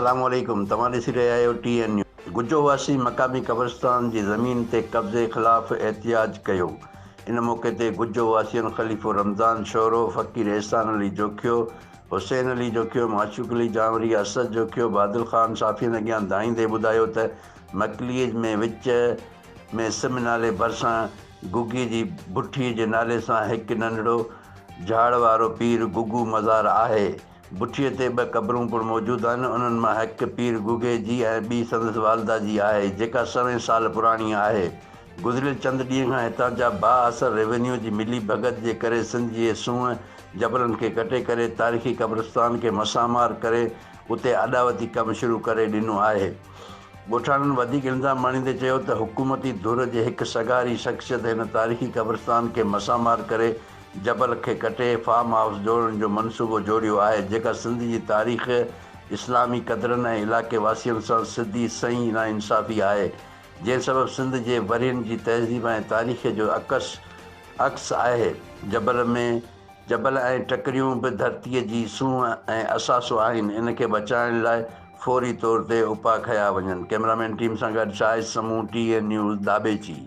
अस्सलामुअलैकुम। तव्हां ॾिसी रहिया आहियो TN न्यूज़। गुजो वासी मक़ामी कब्रस्तान जी ज़मीन ते कब्ज़े ख़िलाफ़ एहतजाज कयो। इन मौक़े ते गुजो वासियुनि खलीफो रमज़ान, शोरो, फक़ीर, एहसान अली जोकियो, हुसैन अली जोकियो, معشوق अली जánوري, असद जोकियो, बادل खान, صحافين اڳيان دانهيندي ॿुधायो त मकलीअ में विच में सिम नाले भरसان घुघी जी बुठीअ जे नाले सां हिकु नंढड़ो जھاڙ वारो पीर घुघू मज़ार आहे। बुठीअ ते ॿ क़बरूं पिणु मौजूदु आहिनि। उन्हनि मां हिकु पीर घुघे जी ऐं ॿी संदसि वालदा जी आहे, जेका 100 साल पुराणी आहे। गुज़िरियल चंद ॾींहं खां हितां जा बाअसर रेवेन्यू जी मिली भगत जे करे सिंध जे सूंहं जबलनि खे कटे करे तारीख़ी कब्रस्तान खे मसामार करे उते अॾावती कमु शुरू करे ॾिनो आहे। ॻोठाणनि वधीक इल्ज़ाम आणींदे चयो त हुकूमती धुर जे हिकु सगारी शख़्सियत हिन तारीख़ी कब्रस्तान खे मसामार करे जबल खे कटे फार्म हाउस जोड़ण जो मनसूबो जोड़ियो आहे, जेका सिंध जी तारीख़, इस्लामी क़दरनि ऐं इलाइक़े वासियुनि सां सिधी सही नाइंसाफ़ी आहे, जंहिं सबबु सिंध जे वरियनि जी तहज़ीब ऐं तारीख़ जो अक्स आहे। जबल ऐं टकरियूं बि धरतीअ जी सूंहं ऐं असासो आहिनि। इन खे बचाइण लाइ फौरी तौर ते उपाउ खया वञनि। कैमरामैन टीम सां गॾु शाहिद समूह TN न्यूज़ ধাॿेजي।